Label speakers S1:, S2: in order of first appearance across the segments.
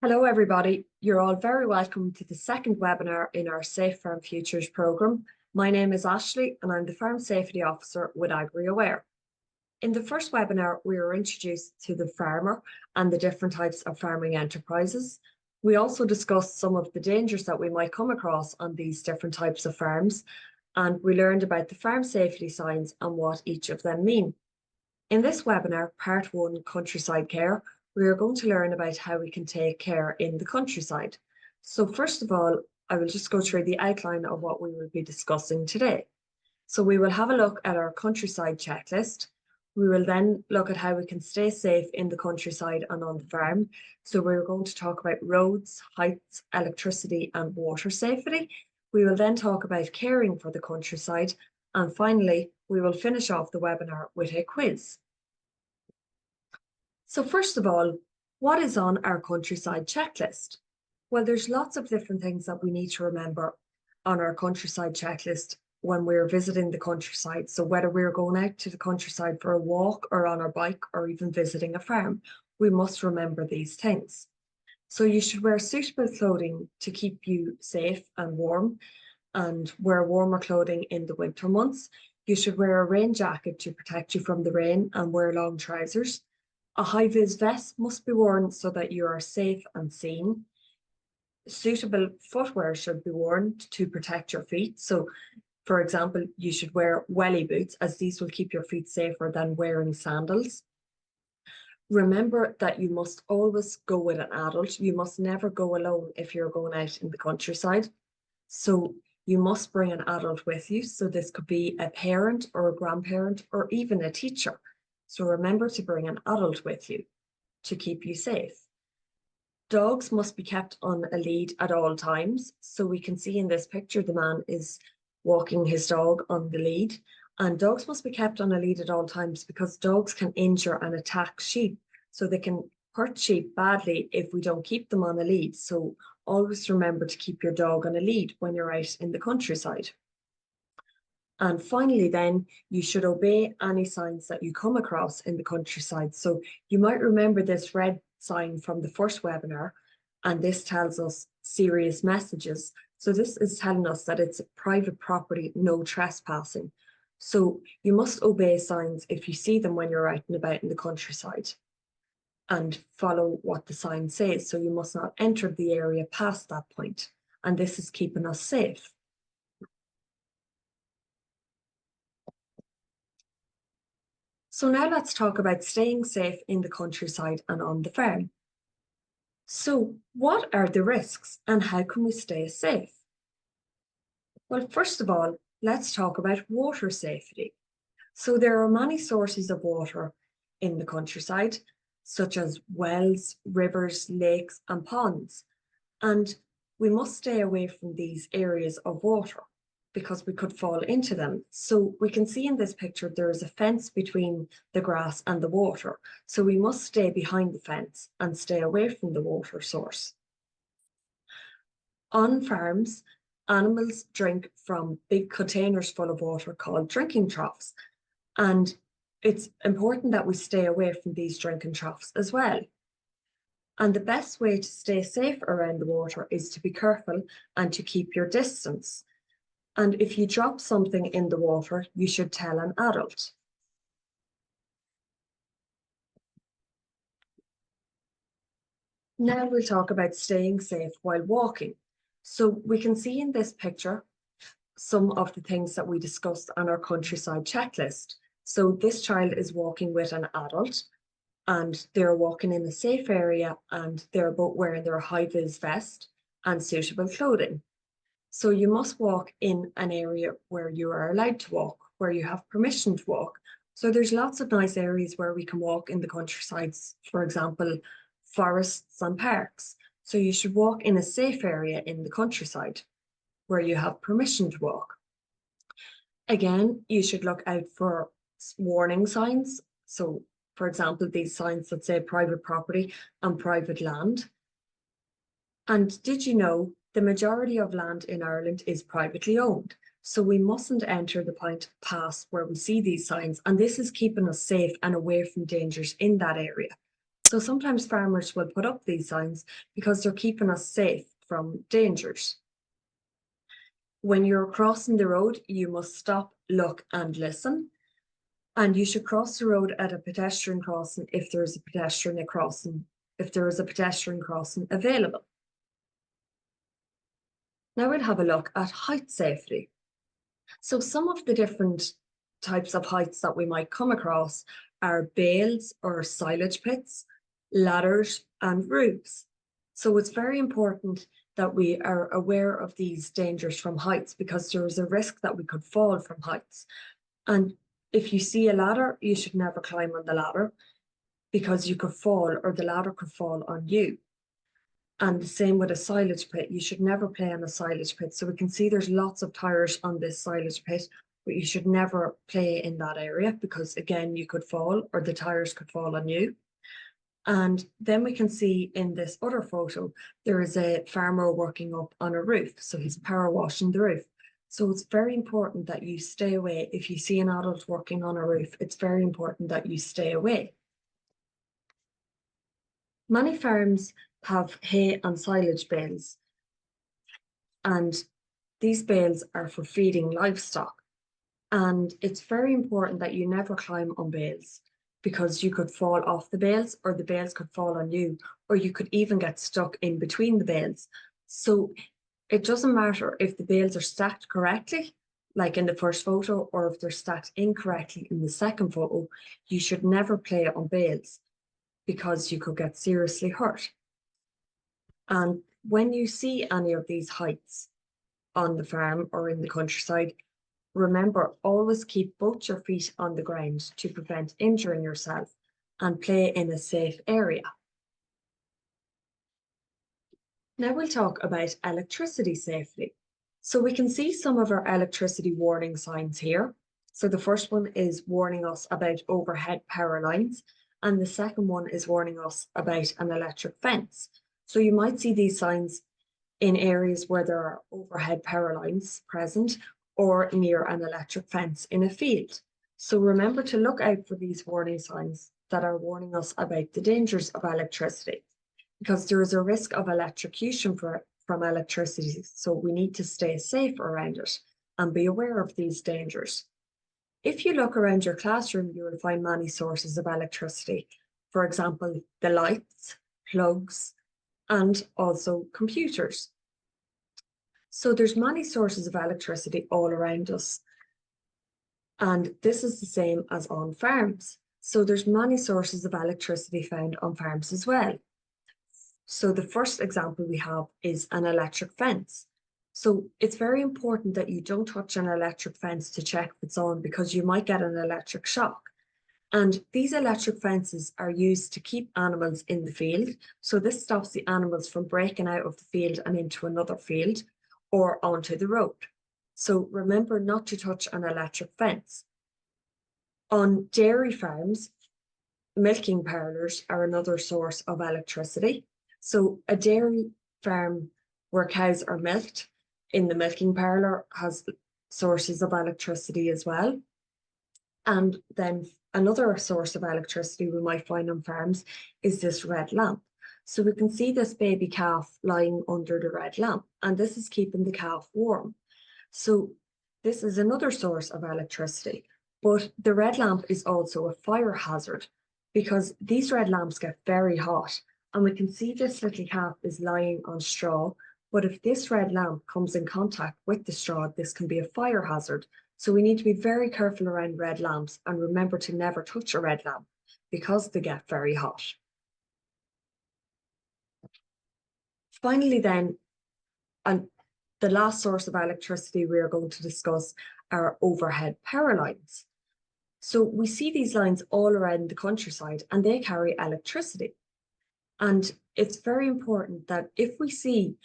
S1: Hello, everybody. You're all very welcome to the second webinar in our Safe Farm Futures programme. My name is Ashley and I'm the Farm Safety Officer with AgriAware. In the first webinar, we were introduced to the farmer and the different types of farming enterprises. We also discussed some of the dangers that we might come across on these different types of farms, and we learned about the farm safety signs and what each of them mean. In this webinar, part one, Countryside Care, we are going to learn about how we can take care in the countryside. So first of all, I will just go through the outline of what we will be discussing today. So we will have a look at our countryside checklist. We will then look at how we can stay safe in the countryside and on the farm. So we're going to talk about roads, heights, electricity and water safety. We will then talk about caring for the countryside. And finally, we will finish off the webinar with a quiz. So first of all, what is on our countryside checklist? Well, there's lots of different things that we need to remember on our countryside checklist when we're visiting the countryside. So whether we're going out to the countryside for a walk or on our bike or even visiting a farm, we must remember these things. So you should wear suitable clothing to keep you safe and warm, and wear warmer clothing in the winter months. You should wear a rain jacket to protect you from the rain and wear long trousers. A high-vis vest must be worn so that you are safe and seen. Suitable footwear should be worn to protect your feet. So, for example, you should wear welly boots, as these will keep your feet safer than wearing sandals. Remember that you must always go with an adult. You must never go alone if you're going out in the countryside. So you must bring an adult with you. So this could be a parent or a grandparent or even a teacher. So remember to bring an adult with you to keep you safe. Dogs must be kept on a lead at all times. So we can see in this picture, the man is walking his dog on the lead, and dogs must be kept on a lead at all times because dogs can injure and attack sheep. So they can hurt sheep badly if we don't keep them on a lead. So always remember to keep your dog on a lead when you're out in the countryside. And finally, then, you should obey any signs that you come across in the countryside. So you might remember this red sign from the first webinar, and this tells us serious messages. So this is telling us that it's private property, no trespassing. So you must obey signs if you see them when you're out and about in the countryside, and follow what the sign says. So you must not enter the area past that point. And this is keeping us safe. So now let's talk about staying safe in the countryside and on the farm. So what are the risks and how can we stay safe? Well, first of all, let's talk about water safety. So there are many sources of water in the countryside, such as wells, rivers, lakes, and ponds. And we must stay away from these areas of water because we could fall into them. So we can see in this picture, there is a fence between the grass and the water. So we must stay behind the fence and stay away from the water source. On farms, animals drink from big containers full of water called drinking troughs. And it's important that we stay away from these drinking troughs as well. And the best way to stay safe around the water is to be careful and to keep your distance. And if you drop something in the water, you should tell an adult. Now we'll talk about staying safe while walking. So we can see in this picture some of the things that we discussed on our countryside checklist. So this child is walking with an adult, and they're walking in a safe area, and they're both wearing their high-vis vest and suitable clothing. So you must walk in an area where you are allowed to walk, where you have permission to walk. So there's lots of nice areas where we can walk in the countrysides, for example, forests and parks. So you should walk in a safe area in the countryside where you have permission to walk. Again, you should look out for warning signs. So, for example, these signs that say private property and private land. And did you know the majority of land in Ireland is privately owned? So we mustn't enter the point past where we see these signs. And this is keeping us safe and away from dangers in that area. So sometimes farmers will put up these signs because they're keeping us safe from dangers. When you're crossing the road, you must stop, look, and listen. And you should cross the road at a pedestrian crossing if there is a pedestrian crossing available. Now we'll have a look at height safety. So some of the different types of heights that we might come across are bales or silage pits, ladders, and roofs. So it's very important that we are aware of these dangers from heights because there is a risk that we could fall from heights. And if you see a ladder, you should never climb on the ladder because you could fall or the ladder could fall on you. And the same with a silage pit. You should never play on a silage pit. So we can see there's lots of tires on this silage pit, but you should never play in that area because again, you could fall or the tires could fall on you. And then we can see in this other photo, there is a farmer working up on a roof. So he's power washing the roof. So it's very important that you stay away. If you see an adult working on a roof, it's very important that you stay away. Many farms have hay and silage bales, and these bales are for feeding livestock. And it's very important that you never climb on bales because you could fall off the bales or the bales could fall on you, or you could even get stuck in between the bales. So it doesn't matter if the bales are stacked correctly, like in the first photo, or if they're stacked incorrectly in the second photo, you should never play on bales because you could get seriously hurt. And when you see any of these heights on the farm or in the countryside, remember, always keep both your feet on the ground to prevent injuring yourself and play in a safe area. Now we'll talk about electricity safely. So we can see some of our electricity warning signs here. So the first one is warning us about overhead power lines, and the second one is warning us about an electric fence. So you might see these signs in areas where there are overhead power lines present or near an electric fence in a field. So remember to look out for these warning signs that are warning us about the dangers of electricity because there is a risk of electrocution from electricity. So we need to stay safe around it and be aware of these dangers. If you look around your classroom, you will find many sources of electricity. For example, the lights, plugs, and also computers. So there's many sources of electricity all around us. And this is the same as on farms. So there's many sources of electricity found on farms as well. So the first example we have is an electric fence. So it's very important that you don't touch an electric fence to check if it's on because you might get an electric shock. And these electric fences are used to keep animals in the field. So this stops the animals from breaking out of the field and into another field or onto the road. So remember not to touch an electric fence. On dairy farms, milking parlours are another source of electricity. So a dairy farm where cows are milked in the milking parlour has sources of electricity as well. And then another source of electricity we might find on farms is this red lamp. So we can see this baby calf lying under the red lamp, and this is keeping the calf warm. So this is another source of electricity, but the red lamp is also a fire hazard because these red lamps get very hot, and we can see this little calf is lying on straw, but if this red lamp comes in contact with the straw, this can be a fire hazard. So we need to be very careful around red lamps and remember to never touch a red lamp because they get very hot. Finally then, and the last source of electricity we are going to discuss are overhead power lines. So we see these lines all around the countryside and they carry electricity. And it's very important that if we see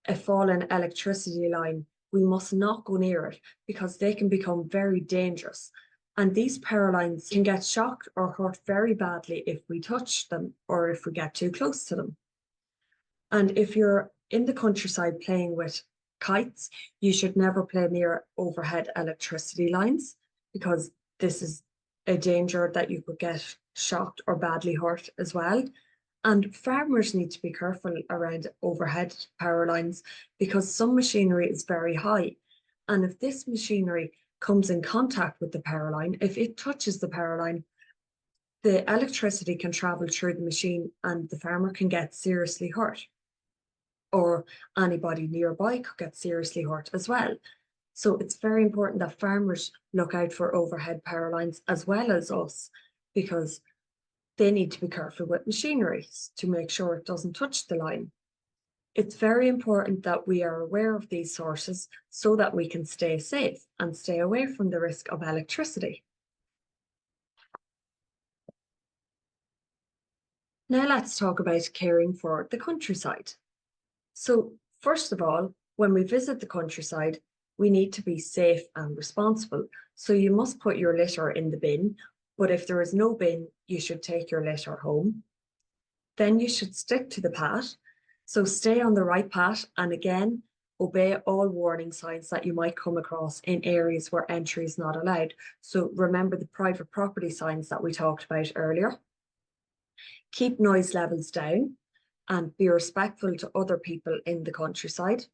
S1: a fallen electricity line, we must not go near it because they can become very dangerous. And these power lines can get shocked or hurt very badly if we touch them or if we get too close to them. And if you're in the countryside playing with kites, you should never play near overhead electricity lines because this is a danger that you could get shocked or badly hurt as well. And farmers need to be careful around overhead power lines because some machinery is very high. And if this machinery comes in contact with the power line, if it touches the power line, the electricity can travel through the machine and the farmer can get seriously hurt. Or anybody nearby could get seriously hurt as well. So it's very important that farmers look out for overhead power lines as well as us, because they need to be careful with machinery to make sure it doesn't touch the line. It's very important that we are aware of these sources so that we can stay safe and stay away from the risk of electricity. Now let's talk about caring for the countryside. So first of all, when we visit the countryside, we need to be safe and responsible. So you must put your litter in the bin, but if there is no bin, you should take your litter home. Then you should stick to the path. So stay on the right path and again, obey all warning signs that you might come across in areas where entry is not allowed. So remember the private property signs that we talked about earlier. Keep noise levels down and be respectful to other people in the countryside.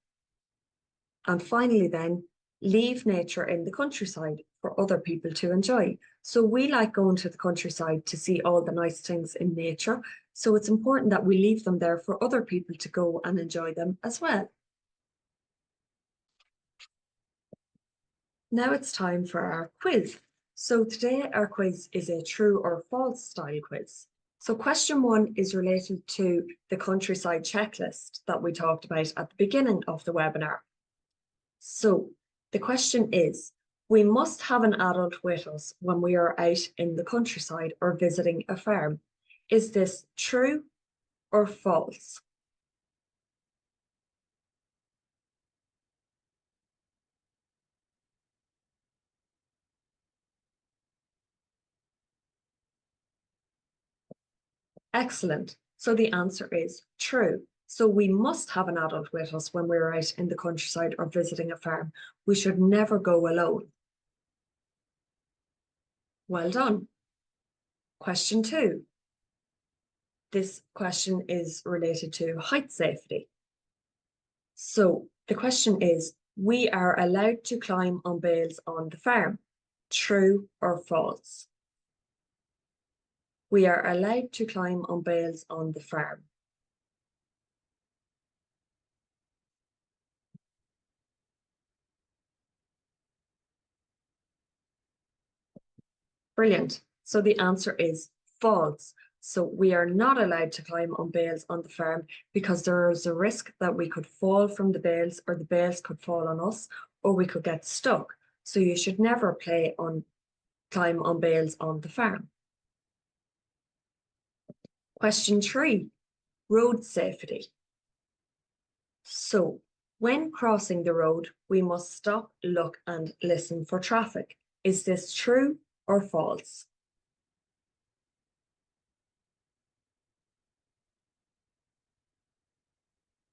S1: And finally then, leave nature in the countryside for other people to enjoy. So we like going to the countryside to see all the nice things in nature. So it's important that we leave them there for other people to go and enjoy them as well. Now it's time for our quiz. So today our quiz is a true or false style quiz. So question 1 is related to the countryside checklist that we talked about at the beginning of the webinar. So the question is, we must have an adult with us when we are out in the countryside or visiting a farm. Is this true or false? Excellent. So the answer is true. So we must have an adult with us when we're out in the countryside or visiting a farm. We should never go alone. Well done. Question 2. This question is related to height safety. So the question is, we are allowed to climb on bales on the farm. True or false? We are allowed to climb on bales on the farm. Brilliant. So the answer is false. So we are not allowed to climb on bales on the farm because there is a risk that we could fall from the bales or the bales could fall on us or we could get stuck. So you should never climb on bales on the farm. Question 3, road safety. So when crossing the road, we must stop, look and listen for traffic. Is this true or false?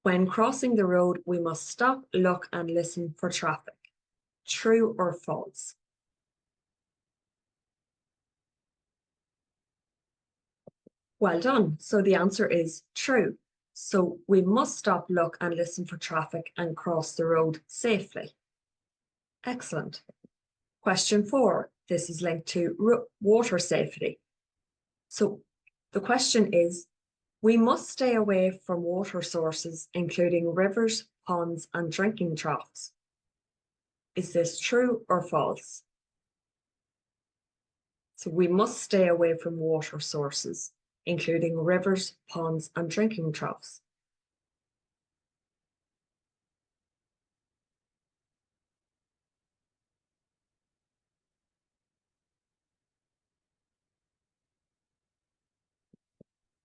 S1: When crossing the road, we must stop, look and listen for traffic. True or false? Well done. So the answer is true. So we must stop, look and listen for traffic and cross the road safely. Excellent. Question 4. This is linked to water safety. So the question is, we must stay away from water sources, including rivers, ponds, and drinking troughs. Is this true or false? So we must stay away from water sources, including rivers, ponds, and drinking troughs.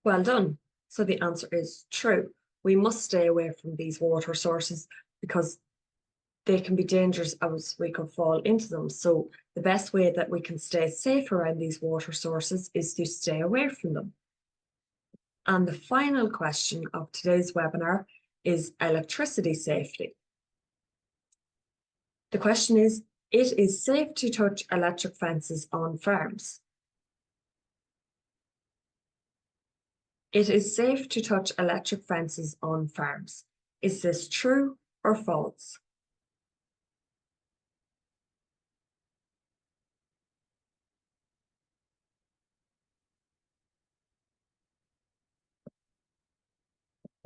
S1: Well done. So the answer is true. We must stay away from these water sources because they can be dangerous as we could fall into them. So the best way that we can stay safe around these water sources is to stay away from them. And the final question of today's webinar is electricity safety. The question is, it is safe to touch electric fences on farms. It is safe to touch electric fences on farms. Is this true or false?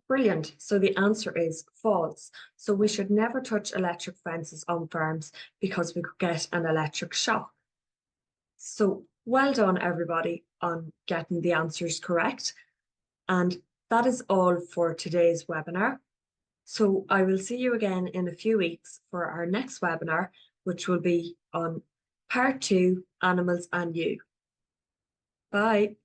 S1: Brilliant. So the answer is false. So we should never touch electric fences on farms because we could get an electric shock. So well done, everybody, on getting the answers correct. And that is all for today's webinar. So I will see you again in a few weeks for our next webinar, which will be on part 2, animals and you. Bye.